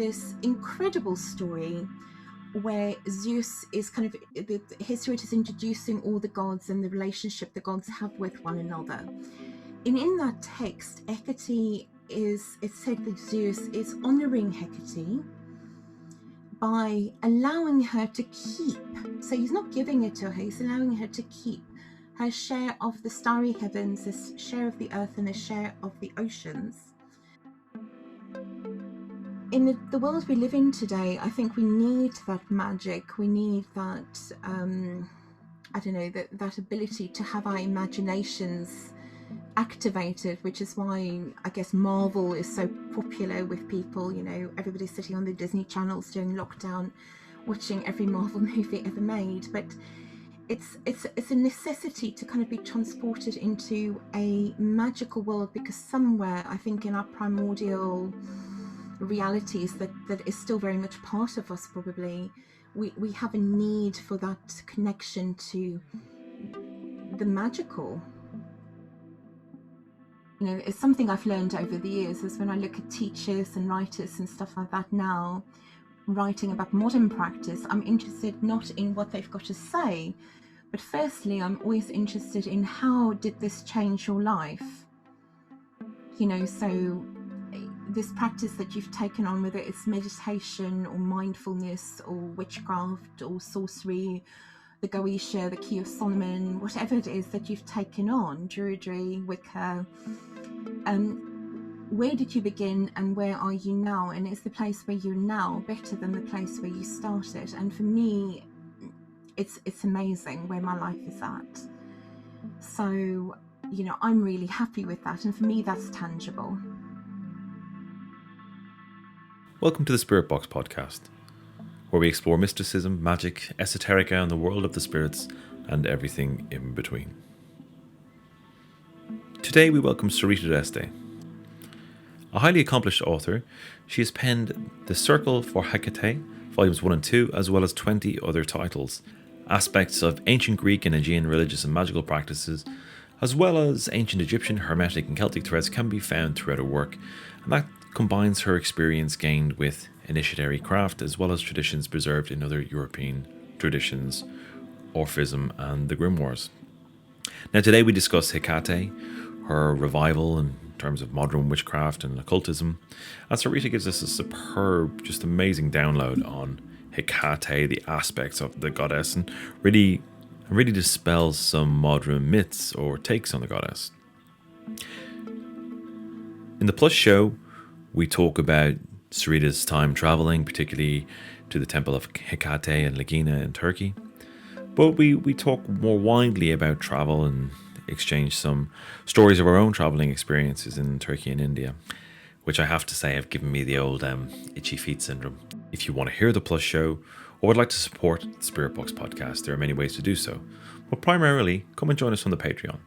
this incredible story where Zeus is kind of, the history is introducing all the gods and the relationship the gods have with one another. And in that text, Hecate it's said that Zeus is honoring Hecate by allowing her to keep, so he's not giving it to her, he's allowing her to keep her share of the starry heavens, a share of the earth, and a share of the oceans. In the world we live in today, I think we need that magic. We need that, that ability to have our imaginations activated, which is why I guess Marvel is so popular with people. You know, everybody's sitting on the Disney channels during lockdown, watching every Marvel movie ever made. But it's a necessity to kind of be transported into a magical world, because somewhere, I think, in our primordial realities that is still very much part of us, probably, we have a need for that connection to the magical. You know, it's something I've learned over the years, is when I look at teachers and writers and stuff like that now, writing about modern practice, I'm interested not in what they've got to say, but firstly, I'm always interested in how did this change your life? You know, so this practice that you've taken on, whether it's meditation or mindfulness or witchcraft or sorcery, the Goetia, the Key of Solomon, whatever it is that you've taken on, Druidry, Wicca, where did you begin and where are you now? And is the place where you're now better than the place where you started? And for me, it's amazing where my life is at. So, you know, I'm really happy with that. And for me, that's tangible. Welcome to the Spirit Box podcast, where we explore mysticism, magic, esoterica, and the world of the spirits, and everything in between. Today we welcome Sorita d'Este. A highly accomplished author, she has penned The Circle for Hecate, volumes 1 and 2, as well as 20 other titles. Aspects of ancient Greek and Aegean religious and magical practices, as well as ancient Egyptian, Hermetic and Celtic threads, can be found throughout her work, and that combines her experience gained with Initiatory Craft, as well as traditions preserved in other European traditions, Orphism and the Grimoires. Now today we discuss Hecate, her revival in terms of modern witchcraft and occultism, and Serita gives us a superb, just amazing download on Hecate, the aspects of the goddess, and really dispels some modern myths or takes on the goddess. In the Plus show, we talk about Serita's time traveling, particularly to the Temple of Hekate and Lagina in Turkey. But we talk more widely about travel and exchange some stories of our own traveling experiences in Turkey and India, which I have to say have given me the old itchy feet syndrome. If you want to hear the Plus show or would like to support the Spirit Box podcast, there are many ways to do so. But primarily, come and join us on the Patreon.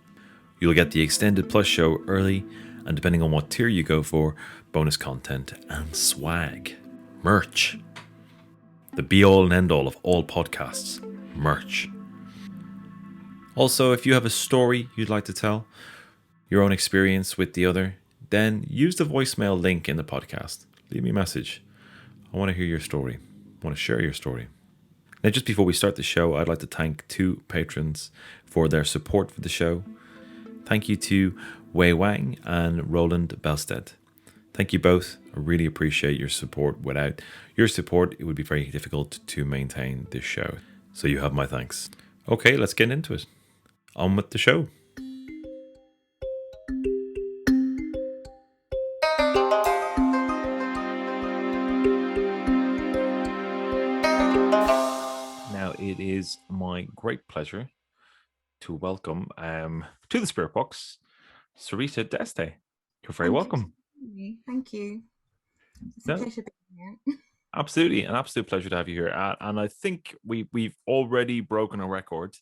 You'll get the extended Plus show early, and depending on what tier you go for, bonus content and swag. Merch. The be-all and end-all of all podcasts. Merch. Also, if you have a story you'd like to tell, your own experience with the other, then use the voicemail link in the podcast. Leave me a message. I want to hear your story. I want to share your story. Now, just before we start the show, I'd like to thank 2 patrons for their support for the show. Thank you to Wei Wang and Roland Belstead. Thank you both. I really appreciate your support. Without your support, it would be very difficult to maintain this show. So you have my thanks. Okay, let's get into it. On with the show. Now, it is my great pleasure to welcome to the Spirit Box, Sorita d'Este. You're very welcome. Thank you. It's a pleasure being here. Absolutely, an absolute pleasure to have you here. And I think we've already broken a record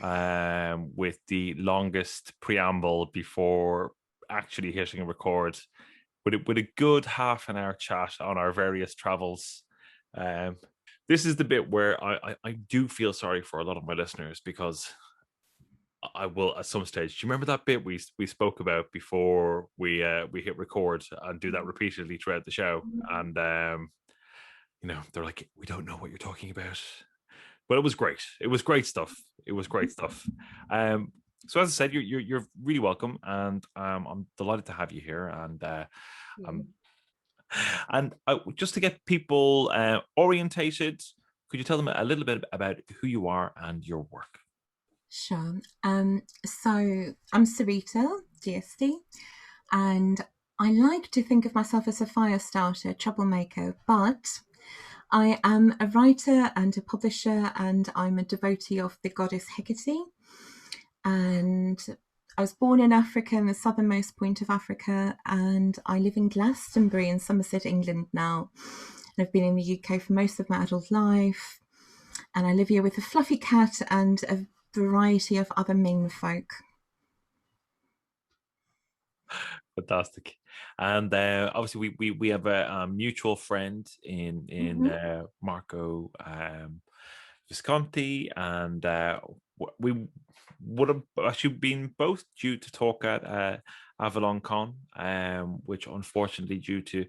with the longest preamble before actually hitting a record, with a good half an hour chat on our various travels. This is the bit where I do feel sorry for a lot of my listeners, because I will at some stage. Do you remember that bit we spoke about before we hit record and do that repeatedly throughout the show? And they're like, we don't know what you're talking about. But it was great. It was great stuff. It was great stuff. So as I said, you're really welcome, and I'm delighted to have you here. Um, just to get people orientated, could you tell them a little bit about who you are and your work? Sure. So I'm Sorita, DSD, and I like to think of myself as a fire starter, troublemaker, but I am a writer and a publisher, and I'm a devotee of the goddess Hecate. And I was born in Africa, in the southernmost point of Africa, and I live in Glastonbury in Somerset, England now. And I've been in the UK for most of my adult life. And I live here with a fluffy cat and a variety of other men folk. Fantastic. And obviously, we have a mutual friend in Mm-hmm. Marco Visconti, and we would have actually been both due to talk at Avalon Con, which unfortunately, due to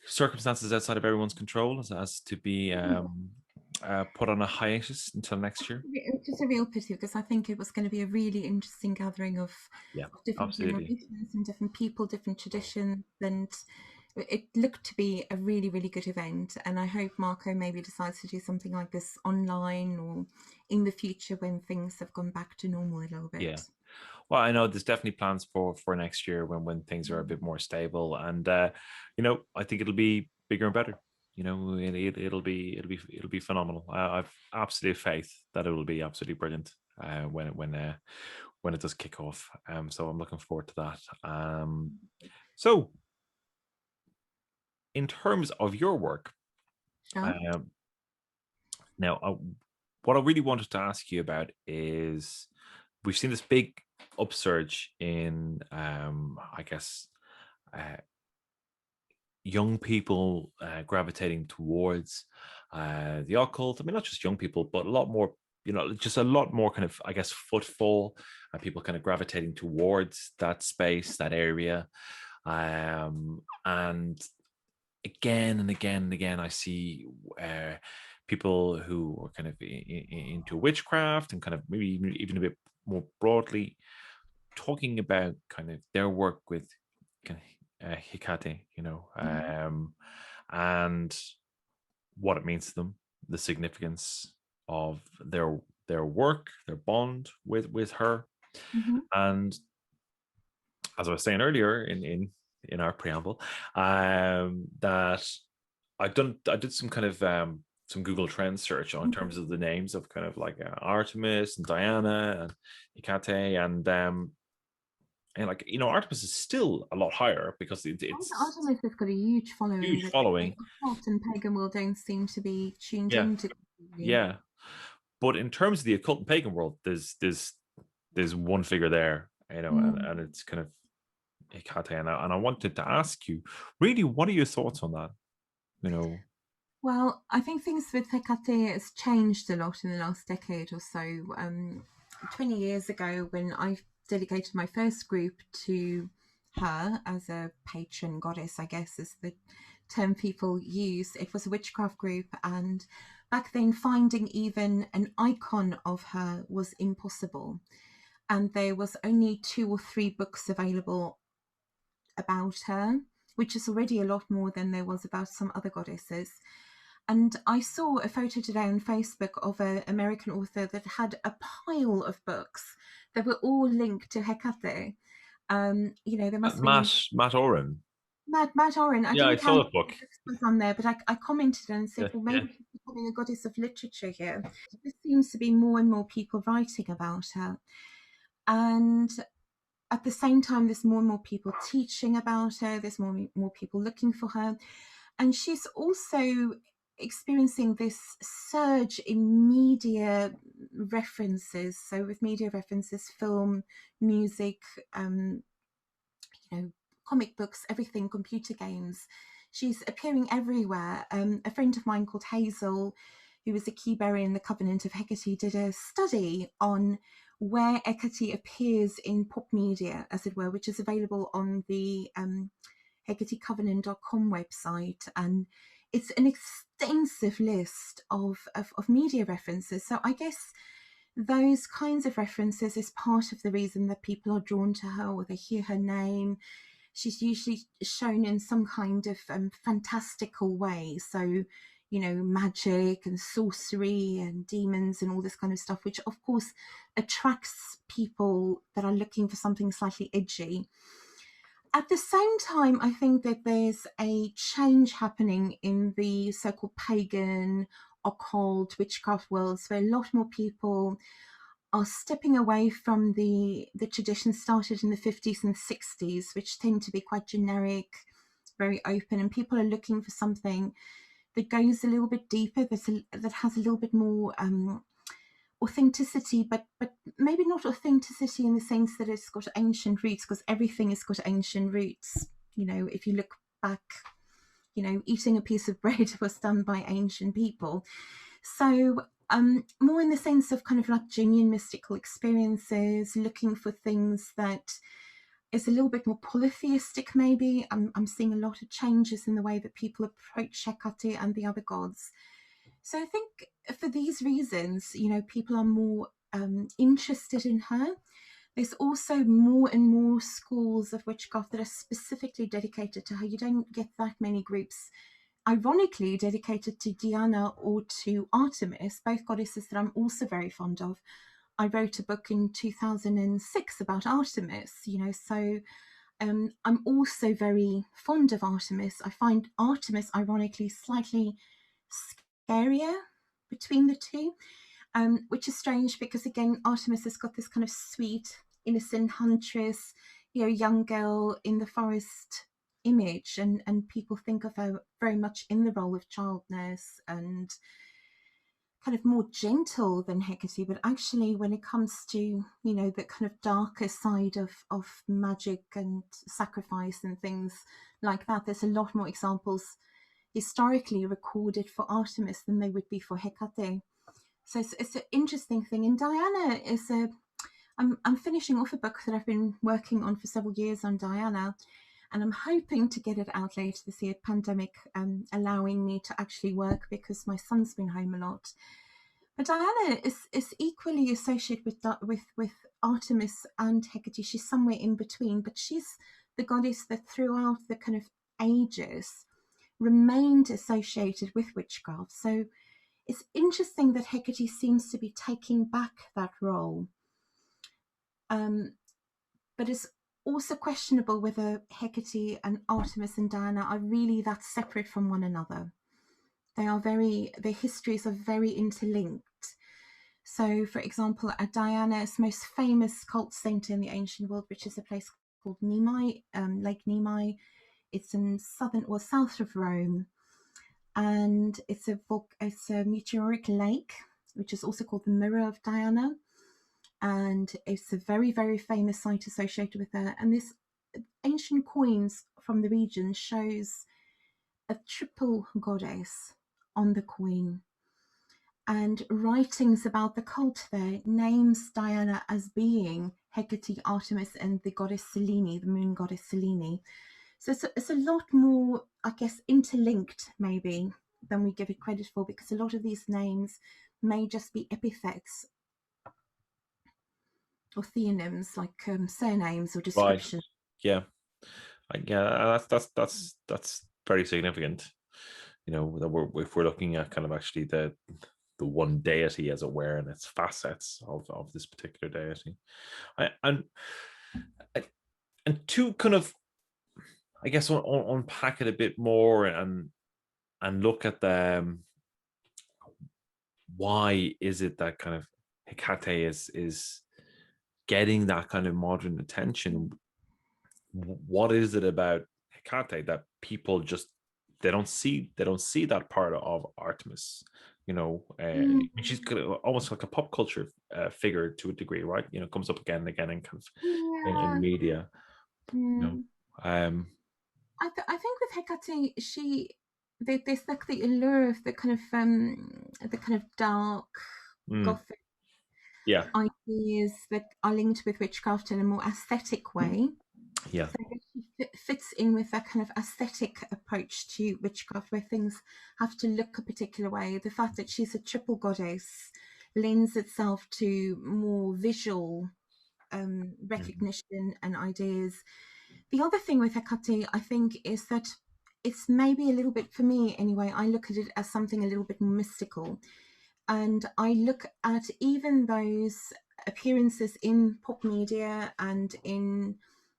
circumstances outside of everyone's control, has to be put on a hiatus until next year. It's just a real pity because I think it was going to be a really interesting gathering of Yeah, different absolutely. generations and different people, different traditions, and it looked to be a really, really good event. And I hope Marco maybe decides to do something like this online or in the future when things have gone back to normal a little Yeah. bit. Well, I know there's definitely plans for next year when things are a bit more stable, and I think it'll be bigger and better. It'll be phenomenal. I've absolute faith that it will be absolutely brilliant when it does kick off. So I'm looking forward to that. So in terms of your work, Sure. um, now what I really wanted to ask you about is we've seen this big upsurge in I guess young people gravitating towards the occult. I mean, not just young people, but a lot more, just a lot more kind of, I guess, footfall and people kind of gravitating towards that space, that area. And again and again and again, I see people who are kind of into witchcraft and kind of maybe even a bit more broadly talking about kind of their work with kind of Hecate, Mhm. and what it means to them, the significance of their work, their bond with her, Mhm. and as I was saying earlier in our preamble, that I did some kind of some Google Trends search on Mhm. terms of the names of kind of like Artemis and Diana and Hecate and like Artemis is still a lot higher because it's Artemis has got a huge following huge that the following. occult and pagan world don't seem to be tuned Yeah, into. Really. yeah. But in terms of the occult and pagan world, there's one figure there, Mm. and it's kind of Hecate. And I wanted to ask you, really, what are your thoughts on that? You know, Well, I think things with Hecate has changed a lot in the last decade or so. 20 years ago, when I dedicated my first group to her as a patron goddess, I guess is the term people use, it was a witchcraft group. And back then, finding even an icon of her was impossible. And there was only 2 or 3 books available about her, which is already a lot more than there was about some other goddesses. And I saw a photo today on Facebook of an American author that had a pile of books that were all linked to Hecate. There must have been Matt Oren. Matt Oren. I Yeah, I didn't saw count the book. the books was on there, but I commented and said, Yeah, well, yeah. maybe she's becoming a goddess of literature here. There seems to be more and more people writing about her. And at the same time, there's more and more people teaching about her. There's more people looking for her. And she's also experiencing this surge in media references. So with media references, film, music, um, comic books, everything, computer games. She's appearing everywhere. A friend of mine called Hazel, who was a key bearer in the Covenant of Hecate, did a study on where Hecate appears in pop media, as it were, which is available on the HecateCovenant.com website. And it's an extensive list of media references. So I guess those kinds of references is part of the reason that people are drawn to her, or they hear her name. She's usually shown in some kind of fantastical way. So, you know, magic and sorcery and demons and all this kind of stuff, which of course attracts people that are looking for something slightly edgy. At the same time, I think that there's a change happening in the so-called pagan, occult, witchcraft worlds, where a lot more people are stepping away from the traditions started in the 50s and 60s, which tend to be quite generic, very open, and people are looking for something that goes a little bit deeper, that has a little bit more authenticity, but maybe not authenticity in the sense that it's got ancient roots, because everything has got ancient roots. You know, if you look back, you know, eating a piece of bread was done by ancient people. So more in the sense of kind of like genuine mystical experiences, looking for things that is a little bit more polytheistic maybe. I'm seeing a lot of changes in the way that people approach Hecate and the other gods. So I think for these reasons, you know, people are more interested in her. There's also more and more schools of witchcraft that are specifically dedicated to her. You don't get that many groups, ironically, dedicated to Diana or to Artemis, both goddesses that I'm also very fond of. I wrote a book in 2006 about Artemis, you know, so I'm also very fond of Artemis. I find Artemis, ironically, slightly scarier between the two, which is strange because, again, Artemis has got this kind of sweet, innocent huntress, you know, young girl in the forest image, and people think of her very much in the role of child nurse and kind of more gentle than Hecate. But actually, when it comes to, you know, the kind of darker side of magic and sacrifice and things like that, there's a lot more examples historically recorded for Artemis than they would be for Hecate. So it's an interesting thing. And Diana is I'm finishing off a book that I've been working on for several years on Diana, and I'm hoping to get it out later this year, pandemic allowing me to actually work because my son's been home a lot. But Diana is equally associated with Artemis and Hecate. She's somewhere in between, but she's the goddess that throughout the kind of ages remained associated with witchcraft. So it's interesting that Hecate seems to be taking back that role. But it's also questionable whether Hecate and Artemis and Diana are really that separate from one another. Their histories are very interlinked. So, for example, Diana's most famous cult center in the ancient world, which is a place called Nemai, Lake Nemai. It's in south of Rome, and it's a meteoric lake, which is also called the Mirror of Diana, and it's a very, very famous site associated with her. And this ancient coins from the region shows a triple goddess on the coin, and writings about the cult there names Diana as being Hecate, Artemis, and the goddess Selene, the moon goddess Selene. So it's a lot more, I guess, interlinked maybe than we give it credit for, because a lot of these names may just be epithets or theonyms, like surnames or descriptions. Right. Yeah, that's very significant. You know, that if we're looking at kind of actually the one deity, as it were, and its facets of this particular deity, and to kind of, I guess, unpack it a bit more and look at the why is it that kind of Hecate is getting that kind of modern attention. What is it about Hecate that people just they don't see that part of Artemis? You know, she's almost like a pop culture figure to a degree, right? You know, comes up again and again in kind of in media. You know, I think with Hecate, there's the allure of the kind of dark gothic Yeah. ideas that are linked with witchcraft in a more aesthetic way. Yeah. So that she fits in with that kind of aesthetic approach to witchcraft where things have to look a particular way. The fact that she's a triple goddess lends itself to more visual recognition and ideas. The other thing with Hecate, I think, is that it's maybe a little bit, for me anyway, I look at it as something a little bit more mystical. And I look at even those appearances in pop media and in,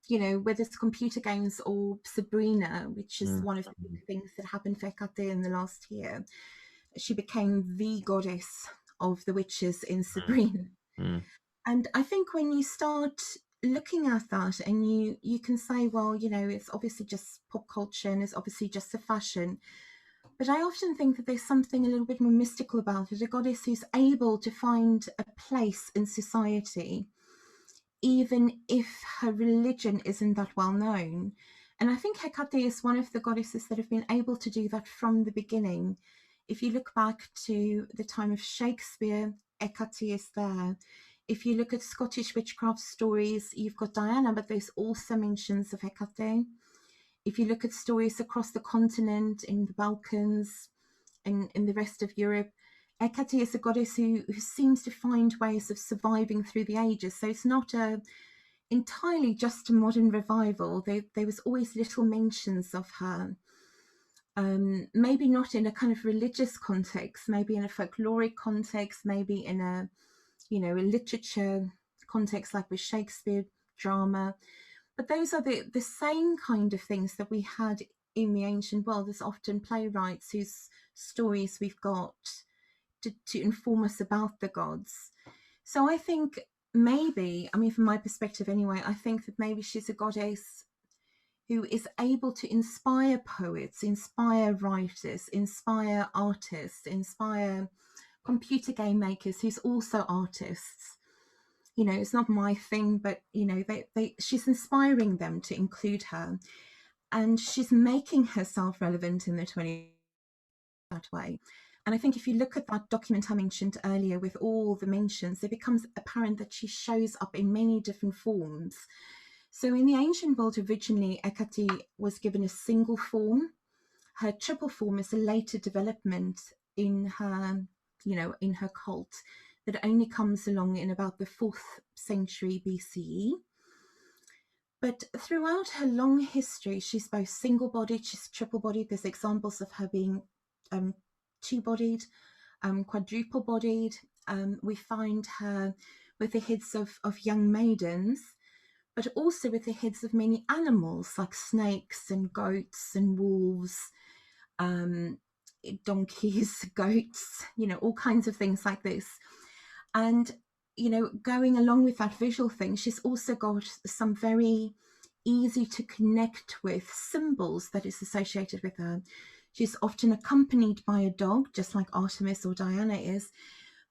you know, whether it's computer games or Sabrina, which is one of the big things that happened for Hecate in the last year. She became the goddess of the witches in Sabrina. And I think when you start looking at that and you can say, well, you know, it's obviously just pop culture and it's obviously just a fashion. But I often think that there's something a little bit more mystical about it, a goddess who's able to find a place in society, even if her religion isn't that well known. And I think Hecate is one of the goddesses that have been able to do that from the beginning. If you look back to the time of Shakespeare, Hecate is there. If you look at Scottish witchcraft stories, you've got Diana, but there's also mentions of Hecate. If you look at stories across the continent, in the Balkans, in the rest of Europe, Hecate is a goddess who seems to find ways of surviving through the ages. So it's not entirely just a modern revival. There was always little mentions of her. Maybe not in a kind of religious context, maybe in a folkloric context, maybe in a, you know, a literature context like with Shakespeare, drama. But those are the same kind of things that we had in the ancient world. There's often playwrights whose stories we've got to inform us about the gods. So I think maybe, I mean, from my perspective anyway, I think that maybe she's a goddess who is able to inspire poets, inspire writers, inspire artists, inspire computer game makers who's also artists. You know, it's not my thing, but, you know, she's inspiring them to include her. And she's making herself relevant in the 20th that way. And I think if you look at that document I mentioned earlier with all the mentions, it becomes apparent that she shows up in many different forms. So in the ancient world, originally, Hecate was given a single form. Her triple form is a later development in her, you know, in her cult that only comes along in about the 4th century BCE. But throughout her long history, she's both single-bodied, she's triple-bodied. There's examples of her being two-bodied, quadruple-bodied. We find her with the heads of young maidens, but also with the heads of many animals like snakes and goats and wolves, donkeys, goats, you know, all kinds of things like this. And, you know, going along with that visual thing, she's also got some very easy to connect with symbols that is associated with her. She's often accompanied by a dog, just like Artemis or Diana is,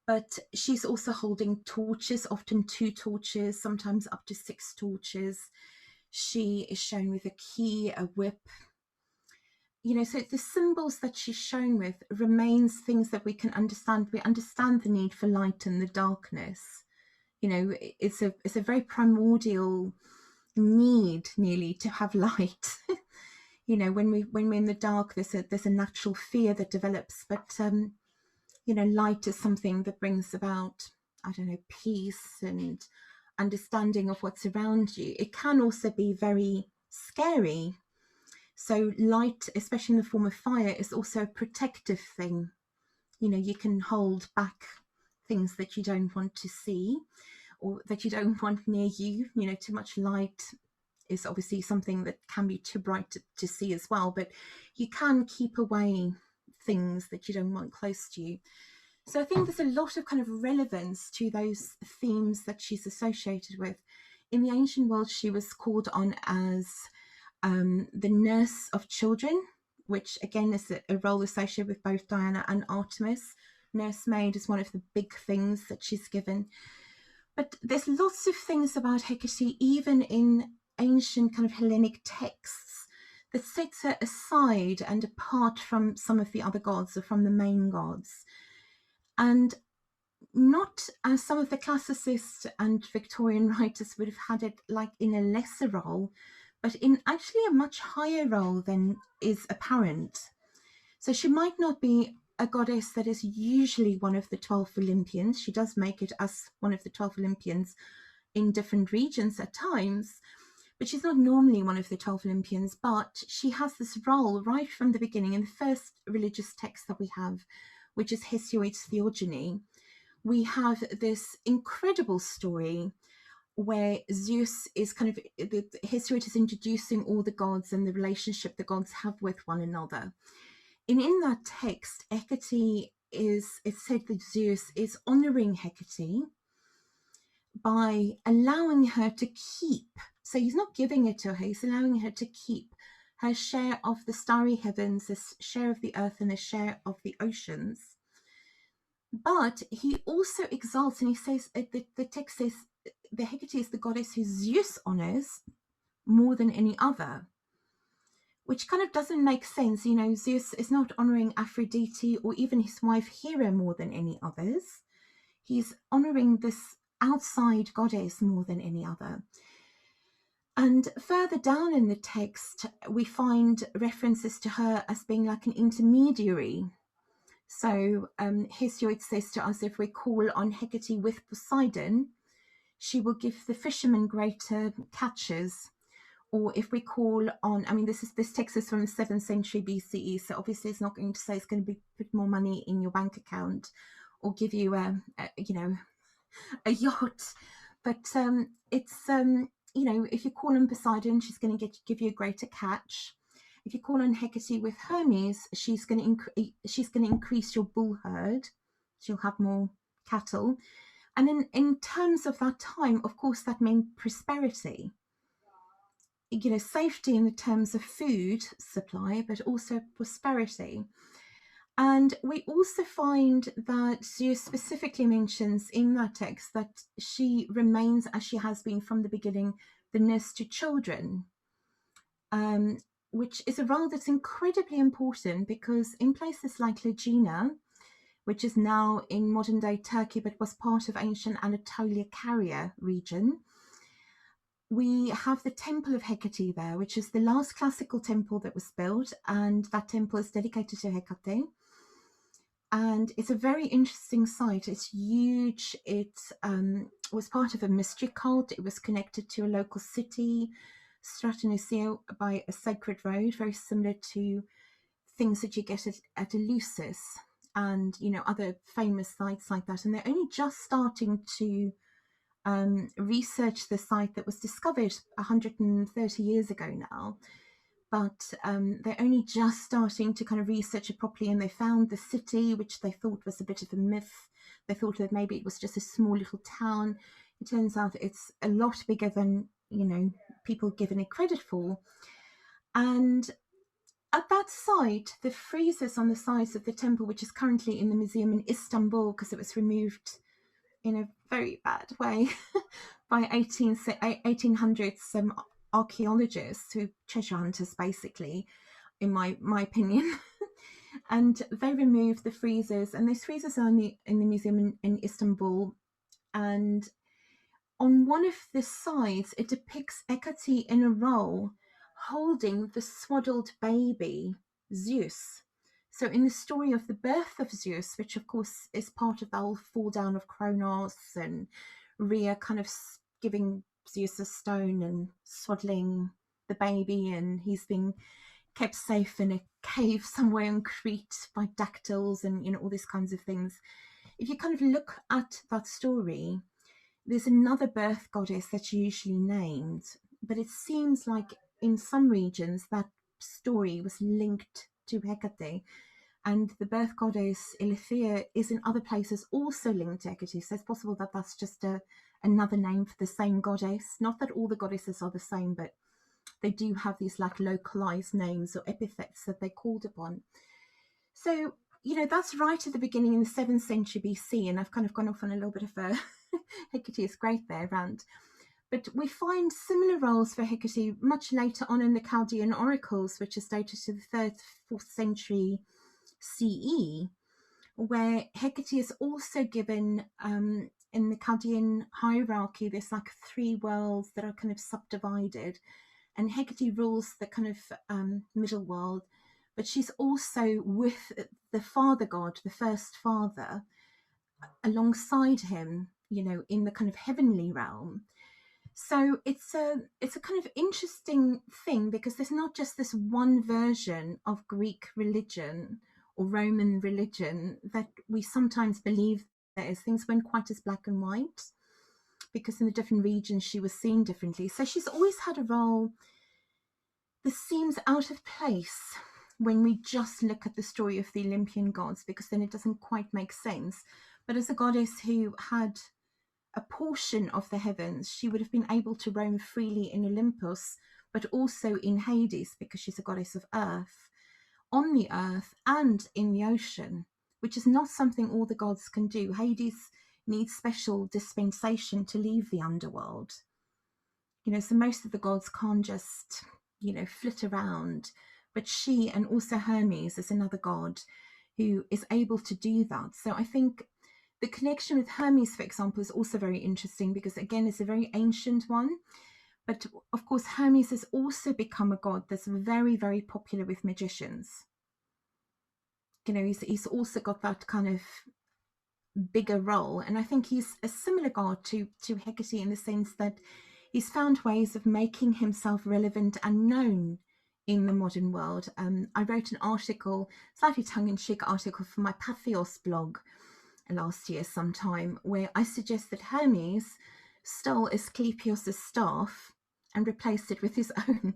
but she's also holding torches, often 2 torches, sometimes up to 6 torches. She is shown with a key, a whip. You know, so the symbols that she's shown with remains things that we can understand. We understand the need for light and the darkness. You know, it's a very primordial need, nearly, to have light. You know, when we're in the dark, there's a natural fear that develops. But you know, light is something that brings about, I don't know, peace and understanding of what's around you. It can also be very scary. So light, especially in the form of fire, is also a protective thing. You know, you can hold back things that you don't want to see or that you don't want near you. You know, too much light is obviously something that can be too bright to see as well, but you can keep away things that you don't want close to you. So I think there's a lot of kind of relevance to those themes that she's associated with. In the ancient world, she was called on as the nurse of children, which again is a role associated with both Diana and Artemis. Nursemaid is one of the big things that she's given. But there's lots of things about Hecate, even in ancient kind of Hellenic texts, that sets her aside and apart from some of the other gods or from the main gods. And not as some of the classicist and Victorian writers would have had it, like in a lesser role, but in actually a much higher role than is apparent. So she might not be a goddess that is usually one of the 12 Olympians. She does make it as one of the 12 Olympians in different regions at times, but she's not normally one of the 12 Olympians. But she has this role right from the beginning. In the first religious text that we have, which is Hesiod's Theogony, we have this incredible story where Zeus is kind of, Hesiod is introducing all the gods and the relationship the gods have with one another. And in that text, Hecate it's said that Zeus is honoring Hecate by allowing her to keep, so he's not giving it to her, he's allowing her to keep her share of the starry heavens, the share of the earth, and the share of the oceans. But he also exalts, and he says, the text says, the Hecate is the goddess who Zeus honors more than any other, which kind of doesn't make sense. You know, Zeus is not honoring Aphrodite or even his wife Hera more than any others. He's honoring this outside goddess more than any other. And further down in the text, we find references to her as being like an intermediary. So Hesiod says to us, if we call on Hecate with Poseidon, she will give the fishermen greater catches. Or if we call on, I mean, this text is from the 7th century BCE, so obviously it's not going to say it's going to put more money in your bank account or give you a yacht, but it's you know, if you call on Poseidon, she's going to give you a greater catch. If you call on Hecate with Hermes, she's going to increase your bull herd, so you'll have more cattle. And in terms of that time, of course, that meant prosperity. You know, safety in the terms of food supply, but also prosperity. And we also find that Zeus specifically mentions in that text that she remains, as she has been from the beginning, the nurse to children, which is a role that's incredibly important, because in places like Lagina, which is now in modern day Turkey, but was part of ancient Anatolia Carrier region, we have the Temple of Hekate there, which is the last classical temple that was built, and that temple is dedicated to Hecate. And it's a very interesting site. It's huge. It was part of a mystery cult. It was connected to a local city, Stratonicea, by a sacred road, very similar to things that you get at Eleusis and, you know, other famous sites like that. And they're only just starting to research the site that was discovered 130 years ago now. But they're only just starting to kind of research it properly, and they found the city, which they thought was a bit of a myth. They thought that maybe it was just a small little town. It turns out it's a lot bigger than, you know, people given it credit for. And at that site, the friezes on the sides of the temple, which is currently in the museum in Istanbul because it was removed in a very bad way by 1800s archaeologists, who treasure hunters basically, in my opinion. And they removed the friezes, and those friezes are in the museum in Istanbul. And on one of the sides, it depicts Hecate in a role holding the swaddled baby Zeus. So in the story of the birth of Zeus, which of course is part of the whole fall down of Kronos, and Rhea kind of giving Zeus a stone and swaddling the baby, and he's being kept safe in a cave somewhere in Crete by dactyls, and, you know, all these kinds of things. If you kind of look at that story, there's another birth goddess that's usually named, but it seems like in some regions that story was linked to Hecate, and the birth goddess Ilithea is in other places also linked to Hecate. So it's possible that that's just another name for the same goddess. Not that all the goddesses are the same, but they do have these like localized names or epithets that they called upon. So, you know, that's right at the beginning in the 7th century BC, and I've kind of gone off on a little bit of a Hecate is great there rant. But we find similar roles for Hecate much later on in the Chaldean oracles, which is dated to the 3rd, 4th century CE, where Hecate is also given, in the Chaldean hierarchy, there's like 3 worlds that are kind of subdivided, and Hecate rules the kind of middle world, but she's also with the father god, the first father, alongside him, in the kind of heavenly realm. So it's a kind of interesting thing, because there's not just this one version of Greek religion or Roman religion that we sometimes believe there is. Things weren't quite as black and white, because in the different regions she was seen differently. So she's always had a role that seems out of place when we just look at the story of the Olympian gods, because then it doesn't quite make sense. But as a goddess who had a portion of the heavens, she would have been able to roam freely in Olympus, but also in Hades, because she's a goddess of earth, on the earth and in the ocean, which is not something all the gods can do. Hades needs special dispensation to leave the underworld. So most of the gods can't just, flit around. But she, and also Hermes is another god who is able to do that. So I think the connection with Hermes, for example, is also very interesting, because again, it's a very ancient one. But of course, Hermes has also become a god that's very, very popular with magicians. He's also got that kind of bigger role. And I think he's a similar god to Hecate, in the sense that he's found ways of making himself relevant and known in the modern world. I wrote an article, slightly tongue-in-cheek article, for my Patheos blog last year sometime, where I suggest that Hermes stole Asclepius's staff and replaced it with his own,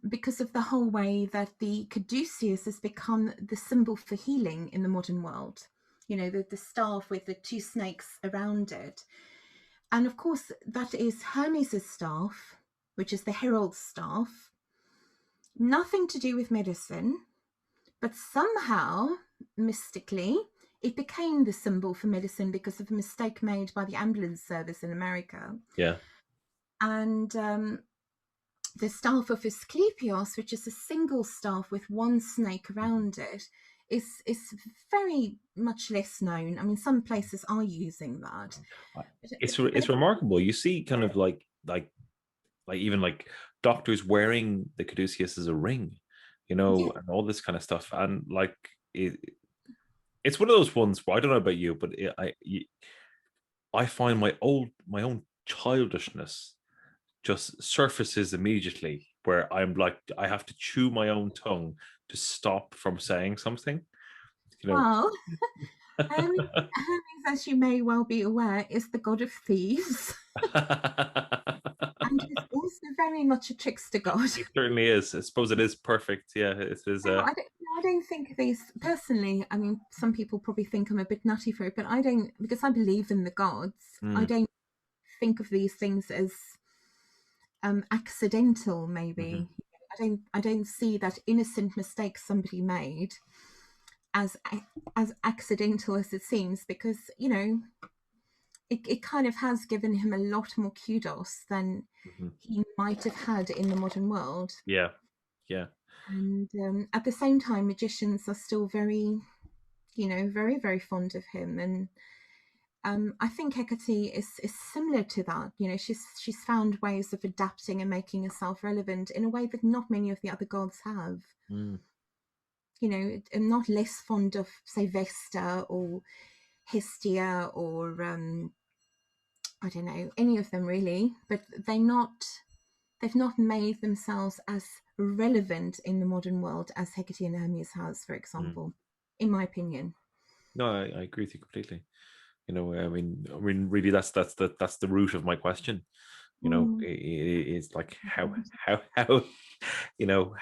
because of the whole way that the caduceus has become the symbol for healing in the modern world. The staff with the 2 snakes around it. And of course, that is Hermes's staff, which is the herald's staff. Nothing to do with medicine, but somehow, mystically, it became the symbol for medicine because of a mistake made by the ambulance service in America. Yeah. And the staff of Asclepius, which is a single staff with 1 snake around it, is very much less known. I mean, some places are using that. It's remarkable. You see kind of like even like doctors wearing the caduceus as a ring, and all this kind of stuff. And like it's one of those ones where, I don't know about you, but I find my own childishness just surfaces immediately, where I'm like, I have to chew my own tongue to stop from saying something. Well, Hermes, as you may well be aware, is the god of thieves. And he's also very much a trickster god. It certainly is. I suppose it is perfect. Yeah, it is. I don't think these, personally, I mean, some people probably think I'm a bit nutty for it, but I don't, because I believe in the gods, I don't think of these things as accidental, maybe. I don't see that innocent mistake somebody made as accidental as it seems, because it kind of has given him a lot more kudos than he might have had in the modern world. Yeah. And at the same time, magicians are still very, very, very fond of him. And I think Hecate is similar to that. She's found ways of adapting and making herself relevant in a way that not many of the other gods have. I'm not less fond of, say, Vesta or Hestia or I don't know, any of them really, but they've not made themselves as relevant in the modern world as Hecate and Hermes has, for example, in my opinion. No, I agree with you completely. I mean, really, that's the root of my question. It's like how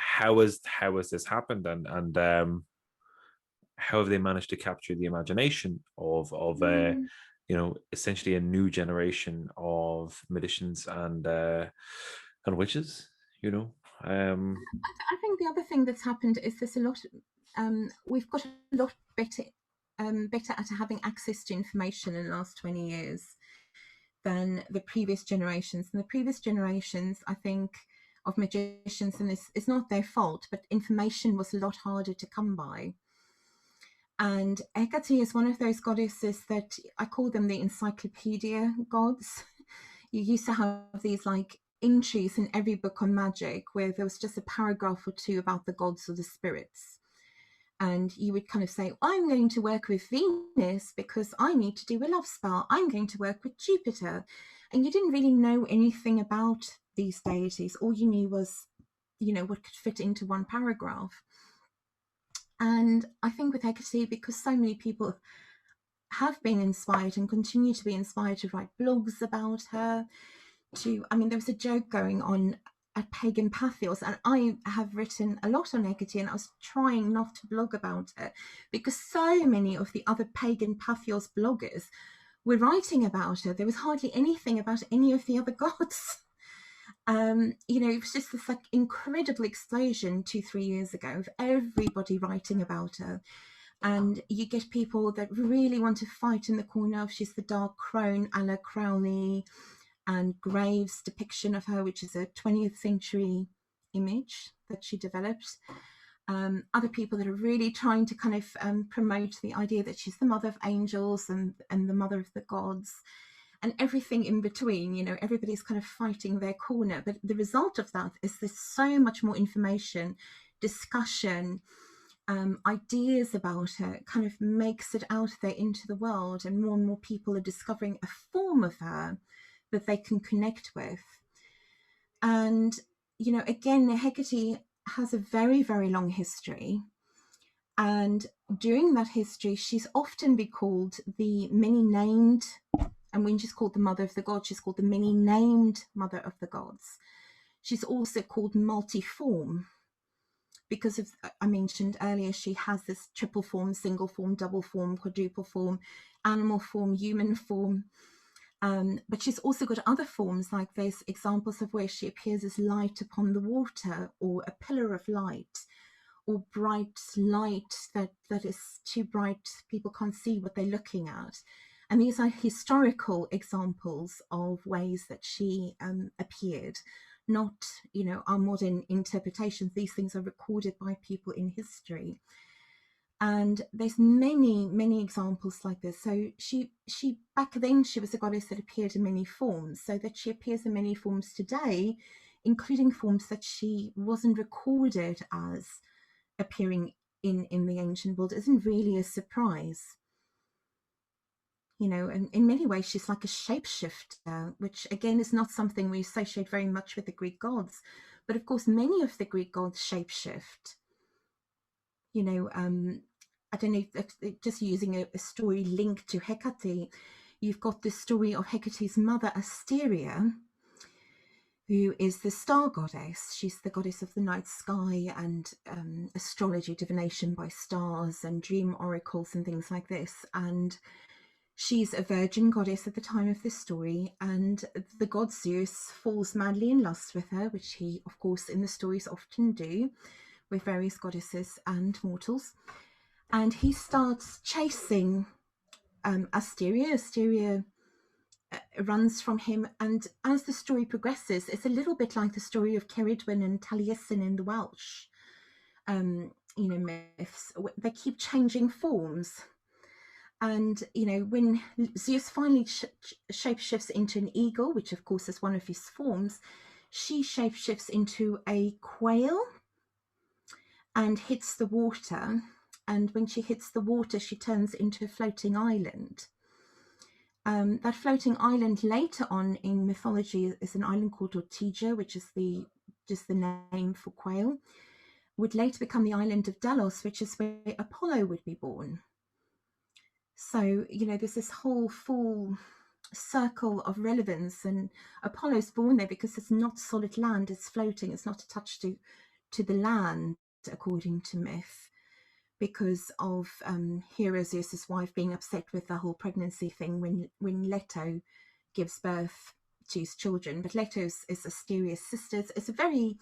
how has this happened, and how have they managed to capture the imagination of essentially a new generation of magicians and witches. I think the other thing that's happened is there's a lot. We've got a lot better at having access to information in the last 20 years than the previous generations. And the previous generations, I think, of magicians, and it's not their fault, but information was a lot harder to come by. And Hecate is one of those goddesses that I call them the encyclopedia gods. You used to have these like entries in every book on magic where there was just a paragraph or two about the gods or the spirits. And you would kind of say, I'm going to work with Venus because I need to do a love spell. I'm going to work with Jupiter. And you didn't really know anything about these deities. All you knew was, what could fit into one paragraph. And I think with Hecate, because so many people have been inspired and continue to be inspired to write blogs about her, there was a joke going on at Pagan Pathos, and I have written a lot on Hecate, and I was trying not to blog about her because so many of the other Pagan Pathos bloggers were writing about her. There was hardly anything about any of the other gods. It was just this like incredible explosion 2-3 years ago of everybody writing about her. And you get people that really want to fight in the corner of she's the dark crone, a la Crowley, and Graves' depiction of her, which is a 20th century image that she developed. Other people that are really trying to kind of promote the idea that she's the mother of angels and the mother of the gods, and everything in between. Everybody's kind of fighting their corner. But the result of that is there's so much more information, discussion, ideas about her. It kind of makes it out there into the world, and more people are discovering a form of her that they can connect with. And, again, Hecate has a very, very long history. And during that history, she's often been called the many-named, and when she's called the mother of the gods, she's called the many-named mother of the gods. She's also called multiform because of, I mentioned earlier, she has this triple form, single form, double form, quadruple form, animal form, human form. But she's also got other forms, like there's examples of where she appears as light upon the water, or a pillar of light, or bright light that is too bright, people can't see what they're looking at. And these are historical examples of ways that she appeared, not, our modern interpretations. These things are recorded by people in history. And there's many examples like this. So she back then, she was a goddess that appeared in many forms, so that she appears in many forms today, including forms that she wasn't recorded as appearing in the ancient world, isn't really a surprise. And in many ways she's like a shapeshifter, which again is not something we associate very much with the Greek gods. But of course many of the Greek gods shapeshift. I don't know, just using a story linked to Hecate, you've got the story of Hecate's mother Asteria, who is the star goddess. She's the goddess of the night sky and astrology, divination by stars, and dream oracles and things like this. And she's a virgin goddess at the time of this story, and the god Zeus falls madly in lust with her, which he, of course, in the stories often do with various goddesses and mortals. And he starts chasing Asteria. Asteria runs from him, and as the story progresses, it's a little bit like the story of Ceridwen and Taliesin in the Welsh myths. They keep changing forms. And when Zeus finally shapeshifts into an eagle, which of course is one of his forms, she shapeshifts into a quail and hits the water. And when she hits the water, she turns into a floating island. That floating island later on in mythology is an island called Ortygia, which is just the name for quail, would later become the island of Delos, which is where Apollo would be born. So, there's this whole full circle of relevance, and Apollo's born there because it's not solid land, it's floating, it's not attached to the land, according to myth, because of Hera, Zeus's wife, being upset with the whole pregnancy thing when Leto gives birth to his children. But Leto is Asteria's sister. It's a very,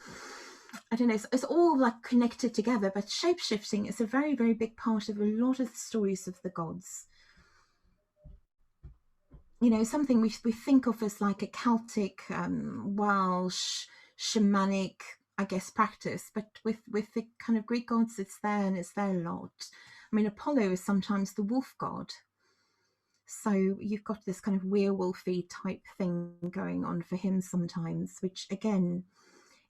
I don't know, it's all like connected together, but shapeshifting is a very, very big part of a lot of the stories of the gods. Something we think of as like a Celtic, Welsh, shamanic, I guess, practice, but with the kind of Greek gods, it's there, and it's there a lot. I mean, Apollo is sometimes the wolf god. So you've got this kind of werewolfy type thing going on for him sometimes, which again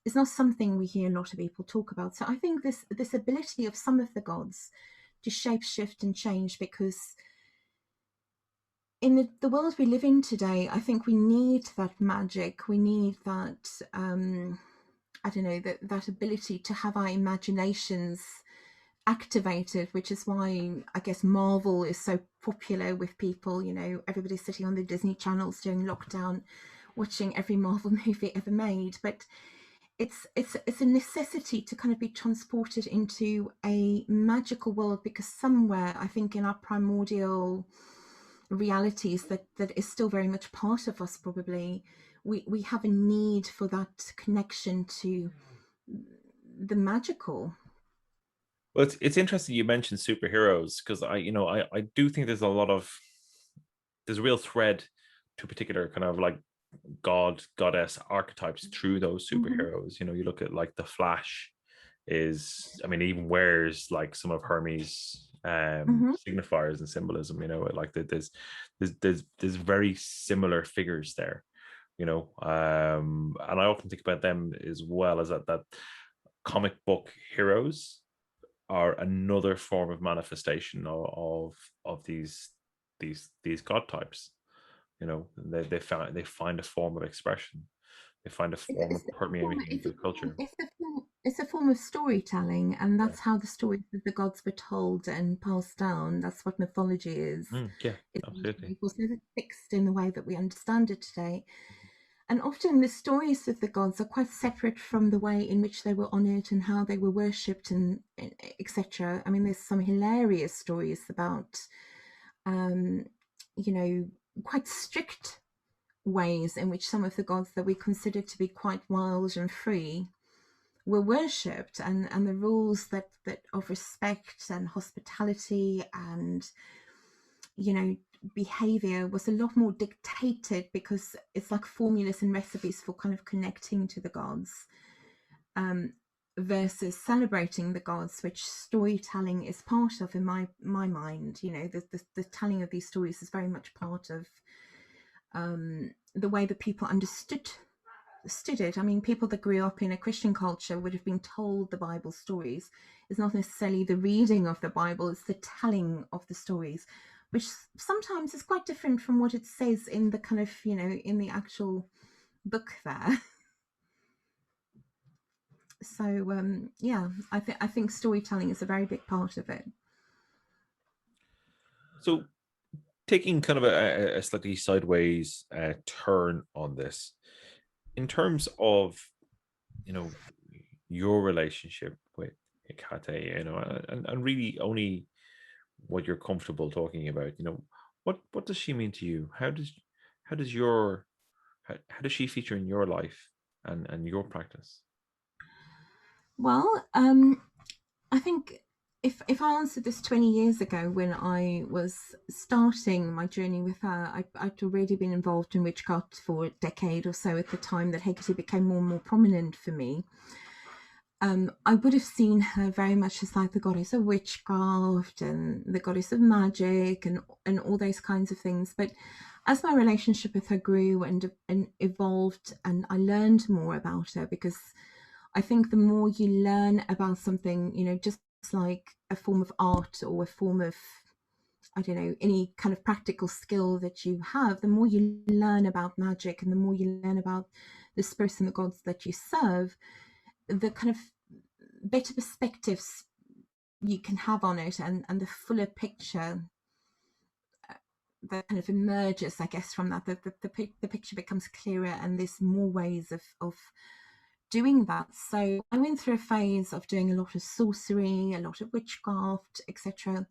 is not something we hear a lot of people talk about. So I think this ability of some of the gods to shape shift and change, because in the world we live in today, I think we need that magic. We need that I don't know, that ability to have our imaginations activated, which is why I guess Marvel is so popular with people. You know, everybody's sitting on the Disney channels during lockdown watching every Marvel movie ever made. But it's a necessity to kind of be transported into a magical world, because somewhere I think in our primordial realities that is still very much part of us, probably we have a need for that connection to the magical. Well, it's interesting you mentioned superheroes, because I do think there's a real thread to particular kind of like goddess archetypes through those Mm-hmm. superheroes. You look at like the Flash I mean, he even wears like some of Hermes Mm-hmm. signifiers and symbolism. Like there's very similar figures there. And I often think about them as well as that comic book heroes are another form of manifestation of these god types. They find a form of expression. They find a form of permeating into the culture. It's a form of storytelling, and Yeah. that's how the stories of the gods were told and passed down. That's what mythology is. Yeah, It's absolutely. it was never fixed in the way that we understand it today. And often the stories of the gods are quite separate from the way in which they were honored and how they were worshipped, and etc. I mean, there's some hilarious stories about, um, you know, quite strict ways in which some of the gods that we consider to be quite wild and free were worshipped, and the rules that of respect and hospitality and, you know, behavior was a lot more dictated, because it's like formulas and recipes for kind of connecting to the gods, um, versus celebrating the gods, which storytelling is part of in my mind. You know, the telling of these stories is very much part of the way that people understood it. I mean, people that grew up in a Christian culture would have been told the Bible stories. It's not necessarily the reading of the Bible, it's the telling of the stories, which sometimes is quite different from what it says in the kind of, you know, in the actual book there. So yeah, I think storytelling is a very big part of it. So, taking kind of a slightly sideways turn on this, in terms of you know your relationship with Hecate, and really only what you're comfortable talking about. What does she mean to you? How does she feature in your life and your practice? Well, I think if I answered this 20 years ago when I was starting my journey with her, I'd already been involved in witchcraft for a decade or so at the time that Hecate became more and more prominent for me. I would have seen her very much as like the goddess of witchcraft and the goddess of magic and all those kinds of things. But as my relationship with her grew and evolved, and I learned more about her, because I think the more you learn about something, you know, just like a form of art or a form of, I don't know, any kind of practical skill that you have, the more you learn about magic and the more you learn about the spirits and the gods that you serve, the kind of better perspectives you can have on it, and the fuller picture that kind of emerges, I guess, from that. The picture becomes clearer, and there's more ways of doing that. So I went through a phase of doing a lot of sorcery, a lot of witchcraft, etc.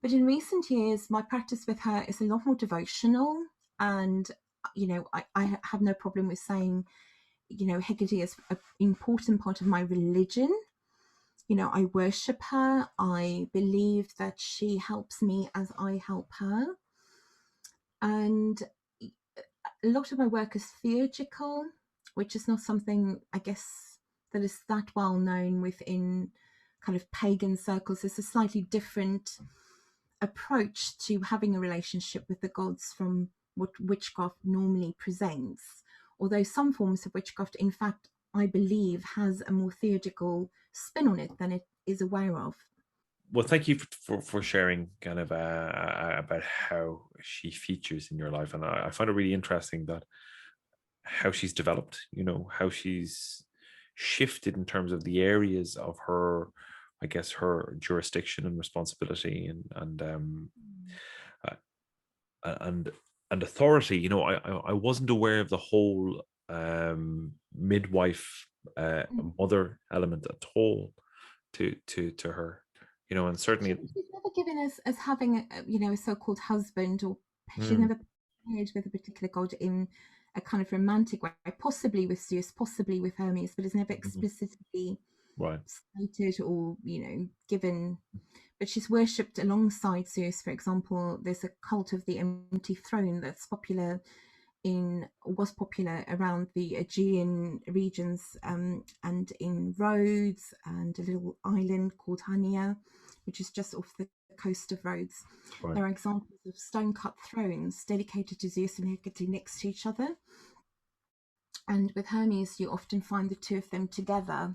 But in recent years, my practice with her is a lot more devotional. And, you know, I have no problem with saying, you know, Hecate is an important part of my religion. You know, I worship her. I believe that she helps me as I help her. And a lot of my work is theurgical, which is not something, I guess, that is that well known within kind of pagan circles, there's a slightly different approach to having a relationship with the gods from what witchcraft normally presents. Although some forms of witchcraft, in fact, I believe, has a more theurgical spin on it than it is aware of. Well, thank you for sharing kind of about how she features in your life. And I find it really interesting that how she's developed, how she's shifted in terms of the areas of her, I guess, her jurisdiction and responsibility and authority. I wasn't aware of the whole midwife mother element at all to her, and certainly she's never given as having a so-called husband, or she's never paired with a particular god in a kind of romantic way, possibly with Zeus, possibly with Hermes, but it's never explicitly stated or given. But she's worshipped alongside Zeus. For example, there's a cult of the empty throne that's was popular around the Aegean regions, and in Rhodes, and a little island called Hania, which is just off the coast of Rhodes. Right. There are examples of stone-cut thrones dedicated to Zeus and Hecate next to each other. And with Hermes, you often find the two of them together,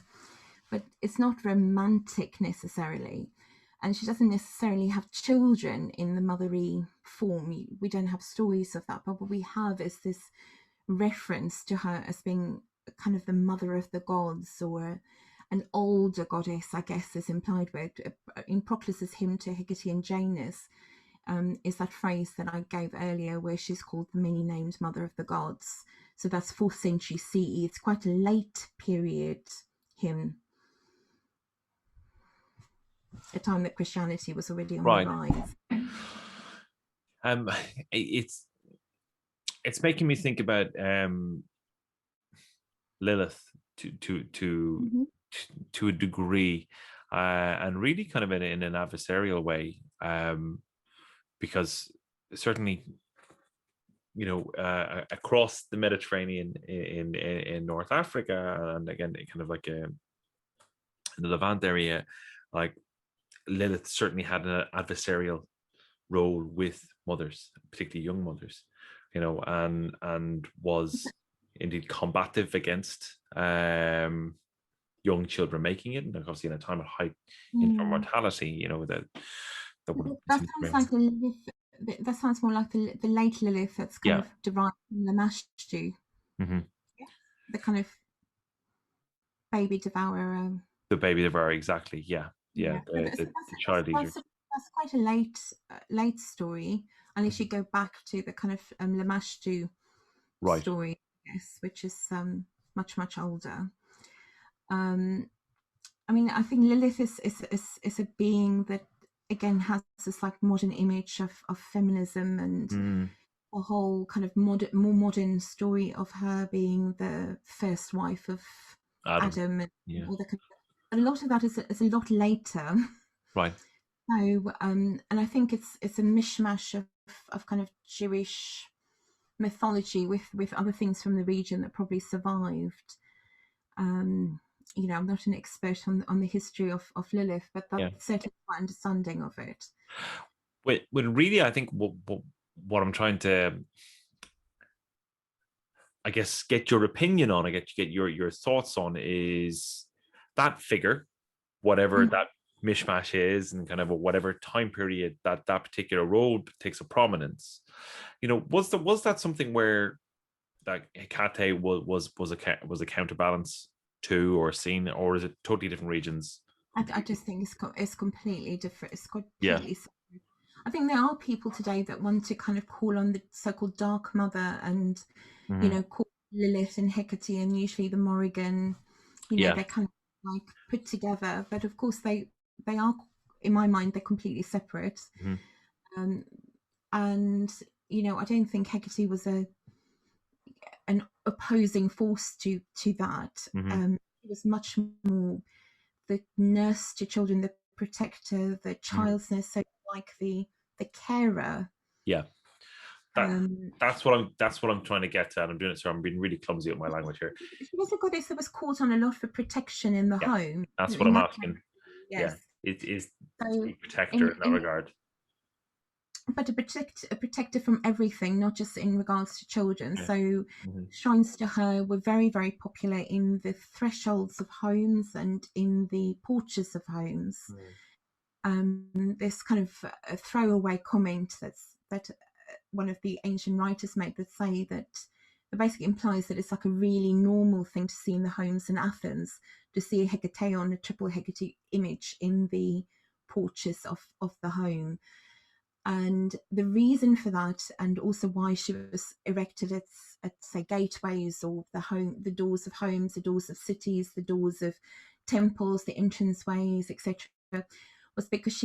but it's not romantic necessarily. And she doesn't necessarily have children in the motherly form. We don't have stories of that, but what we have is this reference to her as being kind of the mother of the gods, or an older goddess, I guess, is implied with. In Proclus's hymn to Hecate and Janus, is that phrase that I gave earlier, where she's called the many-named mother of the gods. So that's 4th century CE. It's quite a late period hymn, a time that Christianity was already on the rise. It's making me think about Lilith to a degree, and really kind of in an adversarial way, because certainly across the Mediterranean in North Africa, and again kind of like in the Levant area, like Lilith certainly had an adversarial role with mothers, particularly young mothers, and was indeed combative against young children making it, and obviously in a time of high infant mortality, that sounds more like the late Lilith that's kind of derived from the Mashtu, the kind of baby devourer. The baby devourer, exactly. The child eater. That's quite a late story, unless you go back to the kind of Lamashtu story, yes, which is much older. I mean, I think Lilith is a being that again has this like modern image of feminism, and a whole kind of more modern story of her being the first wife of Adam and all the kind of, a lot of that is a lot later. Right. So, and I think it's a mishmash of kind of Jewish mythology with other things from the region that probably survived. I'm not an expert on the history of Lilith, but that's certainly my understanding of it. Well, really, I think what I'm trying to, I guess, get your opinion on, get your thoughts on, is that figure, whatever that mishmash is, and kind of whatever time period that particular role takes a prominence. Was that something where that Hecate was a counterbalance to, or seen, or is it totally different regions? I just think it's completely different. It's completely separate. I think there are people today that want to kind of call on the so-called Dark Mother, and call Lilith and Hecate, and usually the Morrigan, they're kind of like put together. But of course they are, in my mind, they're completely separate. And I don't think Hecate was an opposing force to that. It was much more the nurse to children, the protector, the child's nurse, so like the carer. That's what I'm trying to get at. I'm doing it, so I'm being really clumsy with my language here. She was a goddess that was called on a lot for protection in the home. That's what I'm asking. Yeah, Yes. it is So a protector in in that regard. but a protector from everything, not just in regards to children. Yeah. So Mhm. shrines to her were very, very popular in the thresholds of homes and in the porches of homes. This kind of a throwaway comment that one of the ancient writers made that say that it basically implies that it's like a really normal thing to see in the homes in Athens, to see a Hecate, a triple Hecate image in the porches of the home. And the reason for that, and also why she was erected at say gateways or the doors of homes, the doors of cities, the doors of temples, the entranceways, etc., was because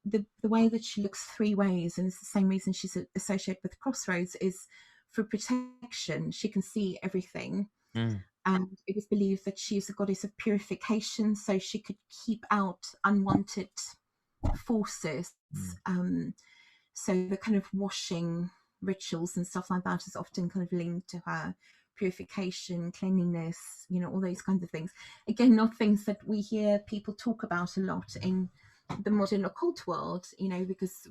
the way that she looks three ways, and it's the same reason she's associated with crossroads, is for protection. She can see everything. Mm. And it was believed that she is a goddess of purification, so she could keep out unwanted forces. So the kind of washing rituals and stuff like that is often kind of linked to her purification, cleanliness, all those kinds of things. Again, not things that we hear people talk about a lot in the modern occult world, because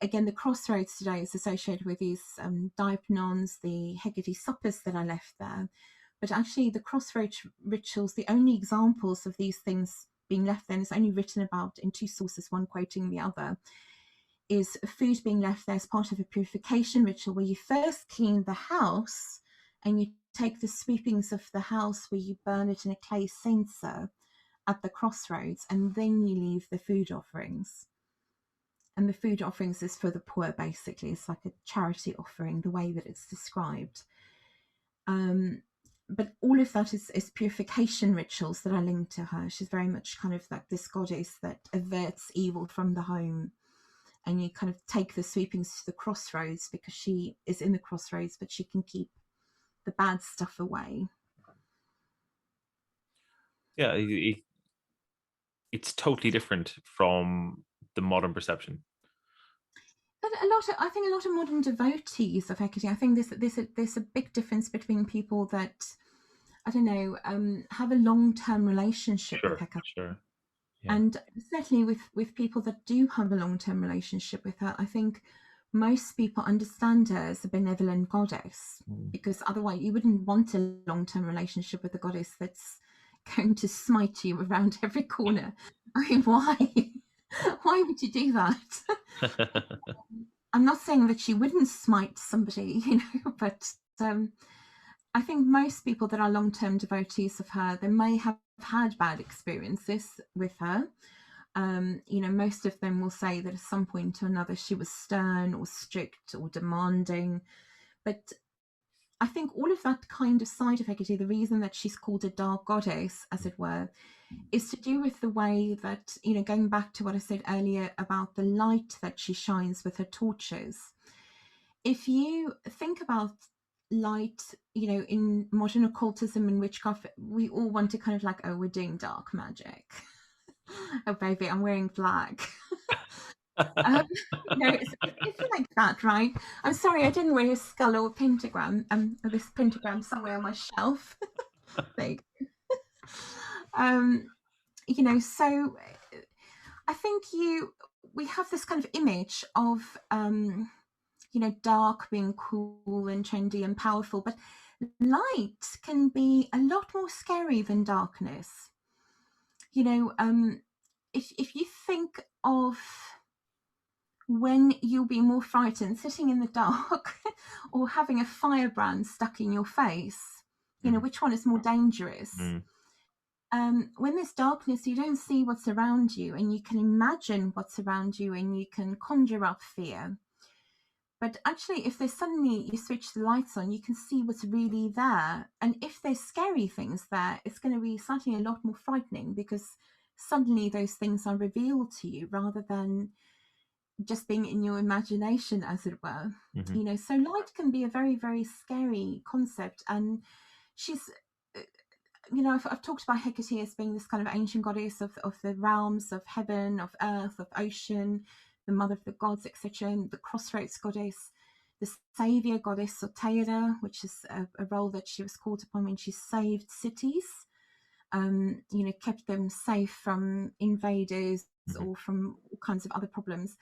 again, the crossroads today is associated with these diapnons, the Hegedi suppers that are left there. But actually, the crossroads rituals, the only examples of these things being left there is only written about in two sources, one quoting the other, is food being left there as part of a purification ritual where you first clean the house and you take the sweepings of the house where you burn it in a clay censer at the crossroads, and then you leave the food offerings. And the food offerings is for the poor, basically. It's like a charity offering, the way that it's described. But all of that is purification rituals that are linked to her. She's very much kind of like this goddess that averts evil from the home. And you kind of take the sweepings to the crossroads because she is in the crossroads, but she can keep the bad stuff away. Yeah, it's totally different from the modern perception. But I think a lot of modern devotees of Hecate, I think there's a big difference between people that, I don't know, have a long-term relationship with Hecate. Sure. Yeah. And certainly with people that do have a long-term relationship with her, I think most people understand her as a benevolent goddess, because otherwise you wouldn't want a long-term relationship with a goddess that's going to smite you around every corner. I mean, why? Why would you do that? I'm not saying that she wouldn't smite somebody, but I think most people that are long-term devotees of her, they may have had bad experiences with her. Most of them will say that at some point or another she was stern or strict or demanding. But I think all of that kind of side of Hecate, the reason that she's called a dark goddess, as it were, is to do with the way that, going back to what I said earlier about the light that she shines with her torches. If you think about light, in modern occultism and witchcraft, we all want to kind of like, oh, we're doing dark magic. Oh, baby, I'm wearing black. It's like that, right? I'm sorry, I didn't wear a skull or a pentagram. This pentagram somewhere on my shelf. So I think we have this kind of image of dark being cool and trendy and powerful, but light can be a lot more scary than darkness. If you think of when you'll be more frightened sitting in the dark or having a firebrand stuck in your face, which one is more dangerous? When there's darkness, you don't see what's around you, and you can imagine what's around you, and you can conjure up fear. But actually, if there's suddenly you switch the lights on, you can see what's really there. And if there's scary things there, it's going to be slightly a lot more frightening, because suddenly those things are revealed to you rather than just being in your imagination, as it were. So light can be a very, very scary concept. And she's, I've talked about Hecate as being this kind of ancient goddess of the realms of heaven, of earth, of ocean, the mother of the gods, etc., and the crossroads goddess, the savior goddess Sorita, which is a role that she was called upon when she saved cities kept them safe from invaders Mm-hmm. or from all kinds of other problems.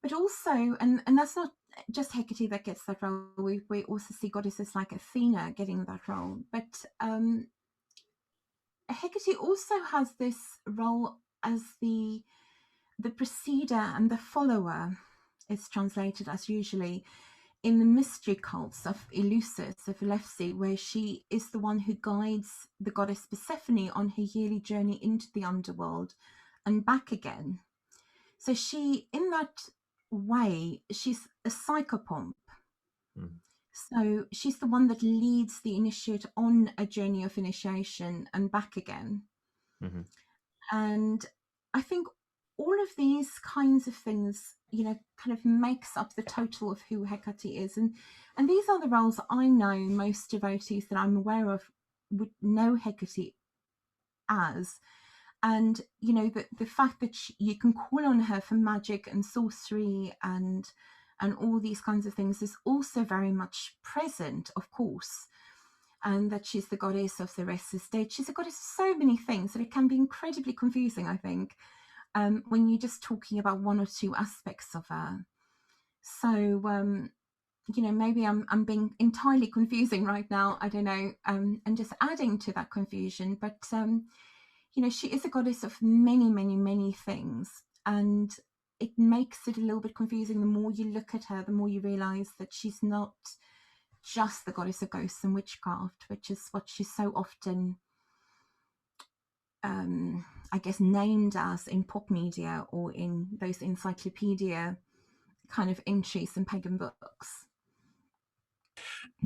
But also, and that's not just Hecate that gets that role. We also see goddesses like Athena getting that role. But Hecate also has this role as the preceder and the follower, is translated as usually, in the mystery cults of Eleusis, of Eleusis, where she is the one who guides the goddess Persephone on her yearly journey into the underworld and back again. So she, in that way, she's a psychopomp. Mm-hmm. So she's the one that leads the initiate on a journey of initiation and back again. Mm-hmm. And I think all of these kinds of things, kind of makes up the total of who Hecate is. And these are the roles I know most devotees that I'm aware of would know Hecate as. And, the fact that you can call on her for magic and sorcery and all these kinds of things is also very much present, of course. And that she's the goddess of the restless dead. She's a goddess of so many things that it can be incredibly confusing, I think, when you're just talking about one or two aspects of her. So, maybe I'm being entirely confusing right now. I don't know, and just adding to that confusion. But, she is a goddess of many, many, many things. And it makes it a little bit confusing. The more you look at her, the more you realize that she's not just the goddess of ghosts and witchcraft, which is what she's so often, I guess, named as in pop media or in those encyclopedia kind of entries and pagan books.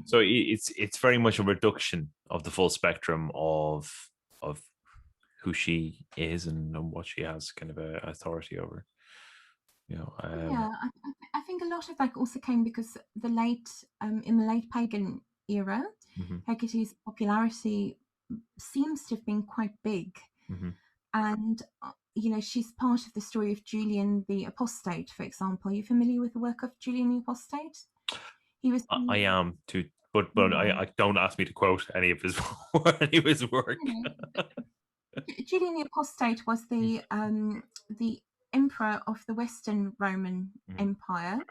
So it's very much a reduction of the full spectrum of who she is and what she has kind of a authority over. Yeah, I think a lot of that also came because in the late pagan era, mm-hmm. Hecate's popularity seems to have been quite big. Mm-hmm. And she's part of the story of Julian the Apostate, for example. Are you familiar with the work of Julian the Apostate? He was. I am too, but Yeah. I don't ask me to quote any of his work. Julian the Apostate was the emperor of the Western Roman Empire,